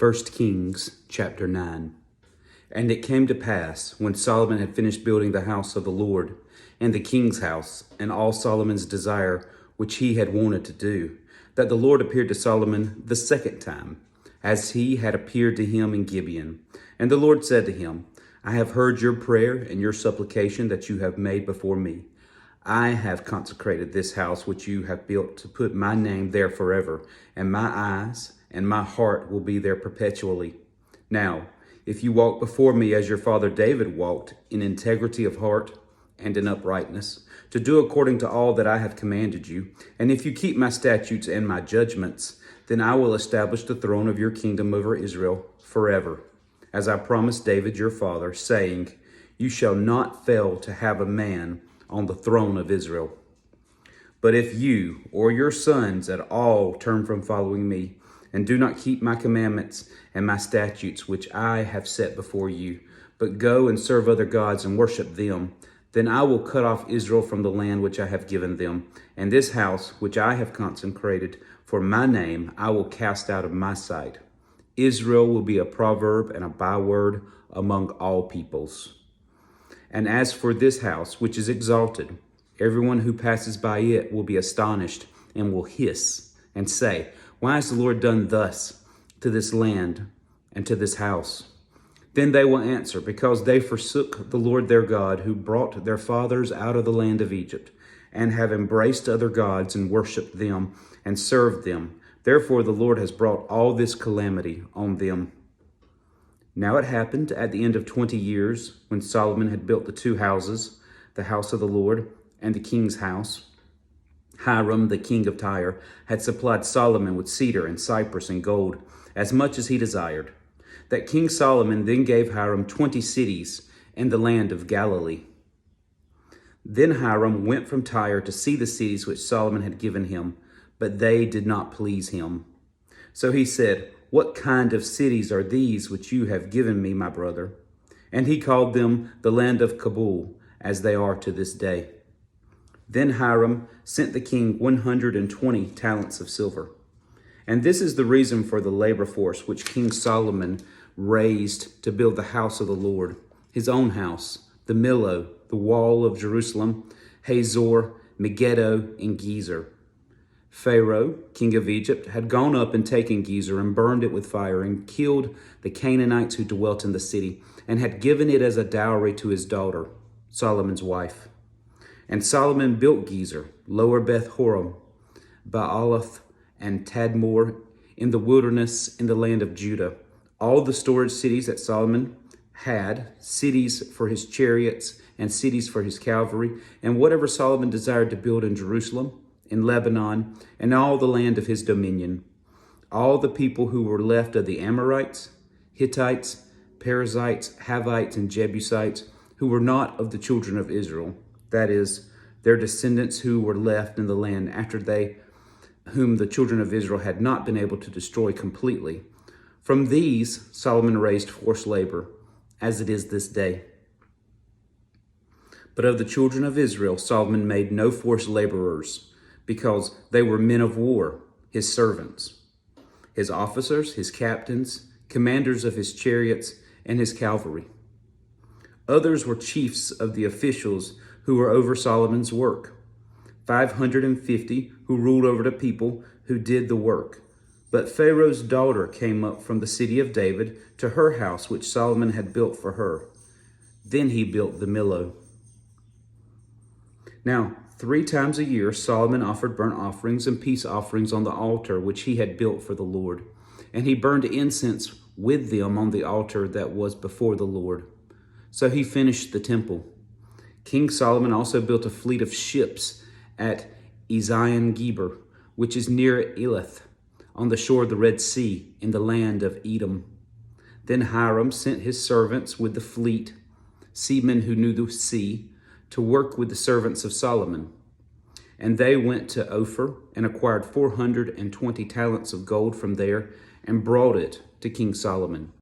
1 Kings chapter 9. And it came to pass, when Solomon had finished building the house of the Lord, and the king's house, and all Solomon's desire which he had wanted to do, that the Lord appeared to Solomon the second time, as he had appeared to him in Gibeon. And the Lord said to him, I have heard your prayer and your supplication that you have made before me. I have consecrated this house which you have built to put my name there forever, and my eyes and my heart will be there perpetually. Now, if you walk before me as your father David walked, in integrity of heart and in uprightness, to do according to all that I have commanded you, and if you keep my statutes and my judgments, then I will establish the throne of your kingdom over Israel forever, as I promised David your father, saying, you shall not fail to have a man on the throne of Israel. But if you or your sons at all turn from following me, and do not keep my commandments and my statutes which I have set before you, but go and serve other gods and worship them, then I will cut off Israel from the land which I have given them, and this house which I have consecrated for my name I will cast out of my sight. Israel will be a proverb and a byword among all peoples. And as for this house which is exalted, everyone who passes by it will be astonished and will hiss and say, why has the Lord done thus to this land and to this house? Then they will answer, because they forsook the Lord their God, who brought their fathers out of the land of Egypt, and have embraced other gods and worshipped them and served them. Therefore the Lord has brought all this calamity on them. Now it happened at the end of 20 years, when Solomon had built the two houses, the house of the Lord and the king's house, Hiram, the king of Tyre, had supplied Solomon with cedar and cypress and gold, as much as he desired. That King Solomon then gave Hiram 20 cities in the land of Galilee. Then Hiram went from Tyre to see the cities which Solomon had given him, but they did not please him. So he said, what kind of cities are these which you have given me, my brother? And he called them the land of Kabul, as they are to this day. Then Hiram sent the king 120 talents of silver. And this is the reason for the labor force which King Solomon raised to build the house of the Lord, his own house, the Millo, the wall of Jerusalem, Hazor, Megiddo, and Gezer. Pharaoh, king of Egypt, had gone up and taken Gezer and burned it with fire and killed the Canaanites who dwelt in the city, and had given it as a dowry to his daughter, Solomon's wife. And Solomon built Gezer, Lower Beth Horon, Baalath, and Tadmor in the wilderness in the land of Judah. All the storage cities that Solomon had, cities for his chariots and cities for his cavalry, and whatever Solomon desired to build in Jerusalem, in Lebanon, and all the land of his dominion. All the people who were left of the Amorites, Hittites, Perizzites, Havites, and Jebusites, who were not of the children of Israel, that is, their descendants who were left in the land after they, whom the children of Israel had not been able to destroy completely. From these Solomon raised forced labor, as it is this day. But of the children of Israel Solomon made no forced laborers, because they were men of war, his servants, his officers, his captains, commanders of his chariots, and his cavalry. Others were chiefs of the officials who were over Solomon's work, 550 who ruled over the people who did the work. But Pharaoh's daughter came up from the city of David to her house, which Solomon had built for her. Then he built the Millo. Now, 3 times a year, Solomon offered burnt offerings and peace offerings on the altar which he had built for the Lord. And he burned incense with them on the altar that was before the Lord. So he finished the temple. King Solomon also built a fleet of ships at Ezion-Geber, which is near Elath, on the shore of the Red Sea, in the land of Edom. Then Hiram sent his servants with the fleet, seamen who knew the sea, to work with the servants of Solomon. And they went to Ophir and acquired 420 talents of gold from there and brought it to King Solomon.